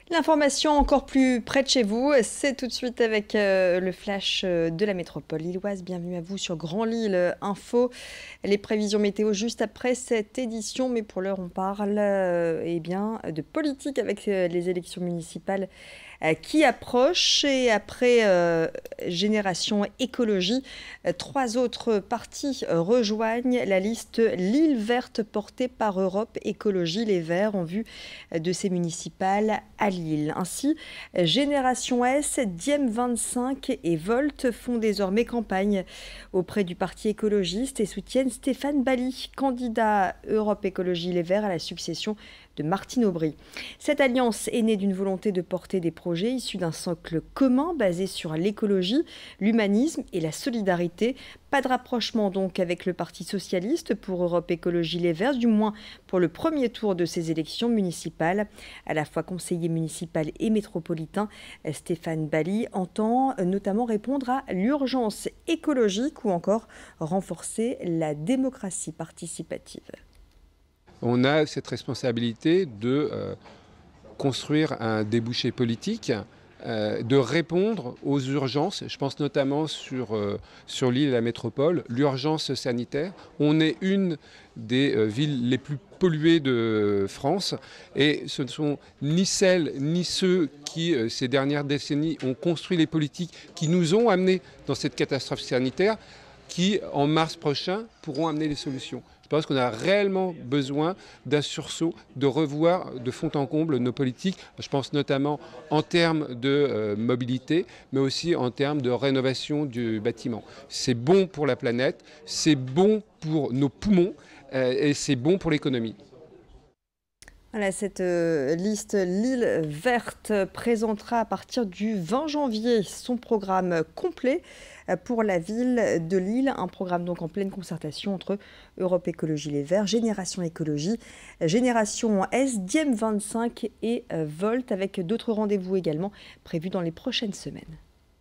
L'information encore plus près de chez vous, c'est tout de suite avec le flash de la métropole lilloise. Bienvenue à vous sur Grand Lille Info. Les prévisions météo juste après cette édition, mais pour l'heure on parle de politique avec les élections municipales qui approchent. Et après Génération Écologie, trois autres partis rejoignent la liste Lille verte portée par Europe Écologie Les Verts en vue de ces municipales à Lille. Ainsi, Génération S, Diem 25 et Volt font désormais campagne auprès du parti écologiste et soutiennent Stéphane Bally, candidat Europe Écologie Les Verts à la succession de Martine Aubry. Cette alliance est née d'une volonté de porter des projets issus d'un socle commun basé sur l'écologie, l'humanisme et la solidarité. Pas de rapprochement donc avec le Parti socialiste pour Europe Écologie Les Verts, du moins pour le premier tour de ces élections municipales. À la fois conseiller municipal et métropolitain, Stéphane Bally entend notamment répondre à l'urgence écologique ou encore renforcer la démocratie participative. On a cette responsabilité de construire un débouché politique, de répondre aux urgences. Je pense notamment sur Lille et la métropole, l'urgence sanitaire. On est une des villes les plus polluées de France et ce ne sont ni celles ni ceux qui, ces dernières décennies, ont construit les politiques qui nous ont amenés dans cette catastrophe sanitaire qui, en mars prochain, pourront amener des solutions. Je pense qu'on a réellement besoin d'un sursaut, de revoir de fond en comble nos politiques. Je pense notamment en termes de mobilité, mais aussi en termes de rénovation du bâtiment. C'est bon pour la planète, c'est bon pour nos poumons et c'est bon pour l'économie. Voilà, cette liste Lille verte présentera à partir du 20 janvier son programme complet pour la ville de Lille. Un programme donc en pleine concertation entre Europe Écologie Les Verts, Génération Écologie, Génération S, Diem 25 et Volt, avec d'autres rendez-vous également prévus dans les prochaines semaines.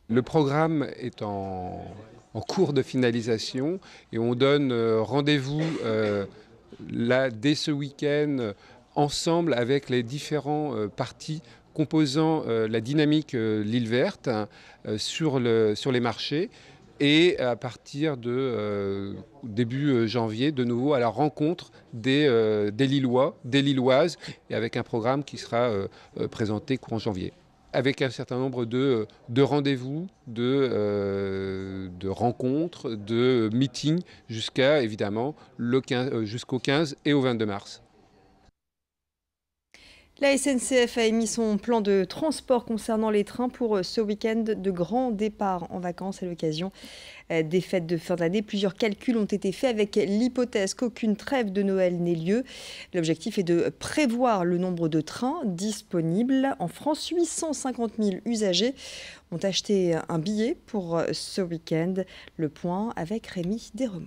Le programme est en cours de finalisation et on donne rendez-vous là dès ce week-end ensemble avec les différents partis composant la dynamique Lille verte sur les marchés et à partir de début janvier, de nouveau à la rencontre des Lillois, des Lilloises, et avec un programme qui sera présenté courant janvier. Avec un certain nombre de rendez-vous, de rencontres, de meetings, jusqu'à évidemment jusqu'au 15 et au 22 mars. La SNCF a émis son plan de transport concernant les trains pour ce week-end de grand départ en vacances à l'occasion des fêtes de fin d'année. Plusieurs calculs ont été faits avec l'hypothèse qu'aucune trêve de Noël n'ait lieu. L'objectif est de prévoir le nombre de trains disponibles. En France, 850 000 usagers ont acheté un billet pour ce week-end. Le point avec Rémi Desremaux.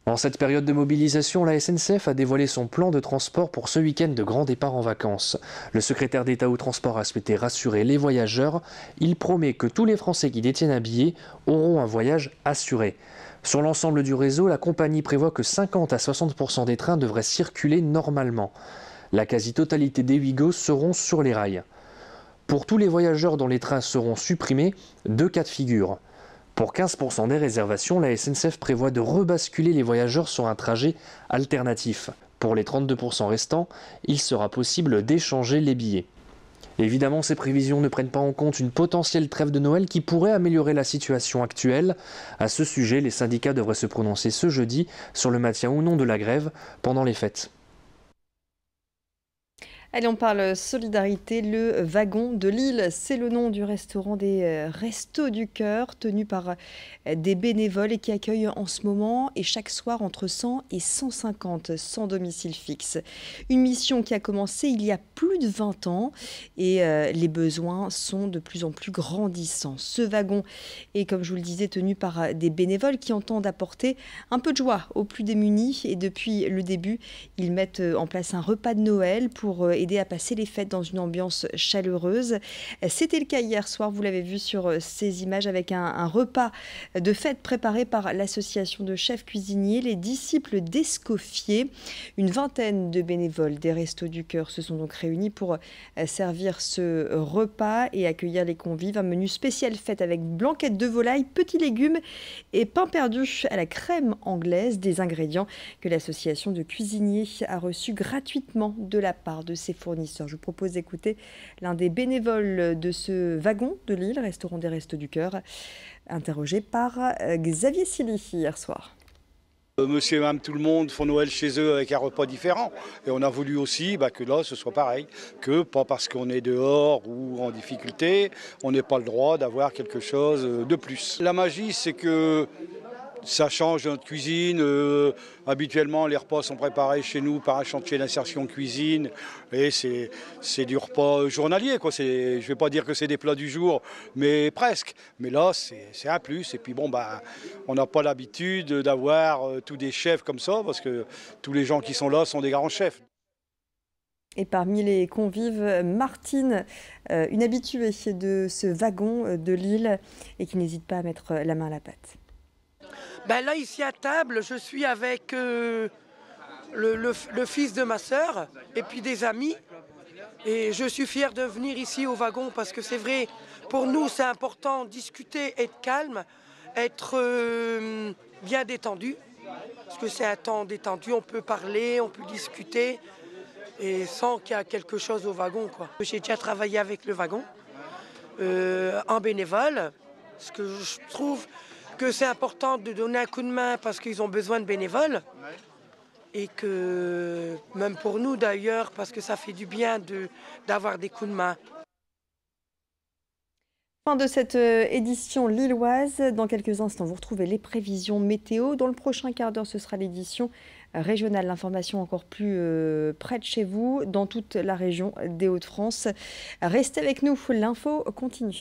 En cette période de mobilisation, la SNCF a dévoilé son plan de transport pour ce week-end de grand départ en vacances. Le secrétaire d'État au transport a souhaité rassurer les voyageurs. Il promet que tous les Français qui détiennent un billet auront un voyage assuré. Sur l'ensemble du réseau, la compagnie prévoit que 50 à 60% des trains devraient circuler normalement. La quasi-totalité des Ouigo seront sur les rails. Pour tous les voyageurs dont les trains seront supprimés, 2 cas de figure. Pour 15% des réservations, la SNCF prévoit de rebasculer les voyageurs sur un trajet alternatif. Pour les 32% restants, il sera possible d'échanger les billets. Évidemment, ces prévisions ne prennent pas en compte une potentielle trêve de Noël qui pourrait améliorer la situation actuelle. À ce sujet, les syndicats devraient se prononcer ce jeudi sur le maintien ou non de la grève pendant les fêtes. Allez, on parle solidarité. Le Wagon de Lille, c'est le nom du restaurant des Restos du Cœur, tenu par des bénévoles et qui accueille en ce moment et chaque soir entre 100 et 150 sans domicile fixe. Une mission qui a commencé il y a plus de 20 ans et les besoins sont de plus en plus grandissants. Ce wagon est, comme je vous le disais, tenu par des bénévoles qui entendent apporter un peu de joie aux plus démunis et depuis le début, ils mettent en place un repas de Noël pour aider à passer les fêtes dans une ambiance chaleureuse. C'était le cas hier soir, vous l'avez vu sur ces images, avec un repas de fête préparé par l'association de chefs cuisiniers, les disciples d'Escoffier. Une vingtaine de bénévoles des Restos du Cœur se sont donc réunis pour servir ce repas et accueillir les convives. Un menu spécial fête avec blanquette de volaille, petits légumes et pain perdu à la crème anglaise, des ingrédients que l'association de cuisiniers a reçus gratuitement de la part de ses fournisseurs. Je vous propose d'écouter l'un des bénévoles de ce wagon de Lille, restaurant des Restos du Cœur, interrogé par Xavier Silly hier soir. Monsieur et madame tout le monde font Noël chez eux avec un repas différent. Et on a voulu aussi que là ce soit pareil, que pas parce qu'on est dehors ou en difficulté, on n'ait pas le droit d'avoir quelque chose de plus. La magie, c'est que ça change notre cuisine. Habituellement, les repas sont préparés chez nous par un chantier d'insertion cuisine. Et c'est du repas journalier, quoi. Je ne vais pas dire que c'est des plats du jour, mais presque. Mais là, c'est un plus. Et puis bon, on n'a pas l'habitude d'avoir tous des chefs comme ça, parce que tous les gens qui sont là sont des grands chefs. Et parmi les convives, Martine, une habituée de ce wagon de Lille et qui n'hésite pas à mettre la main à la pâte. Là, ici à table, je suis avec le fils de ma sœur et puis des amis. Et je suis fière de venir ici au wagon parce que c'est vrai, pour nous, c'est important de discuter, être calme, être bien détendu. Parce que c'est un temps détendu, on peut parler, on peut discuter et sans qu'il y ait quelque chose au wagon, quoi. J'ai déjà travaillé avec le wagon en bénévole, parce que je trouve que c'est important de donner un coup de main parce qu'ils ont besoin de bénévoles et que même pour nous d'ailleurs parce que ça fait du bien d'avoir des coups de main. Fin de cette édition lilloise. Dans quelques instants, vous retrouvez les prévisions météo. Dans le prochain quart d'heure, ce sera l'édition régionale. L'information encore plus près de chez vous, dans toute la région des Hauts-de-France. Restez avec nous, l'info continue.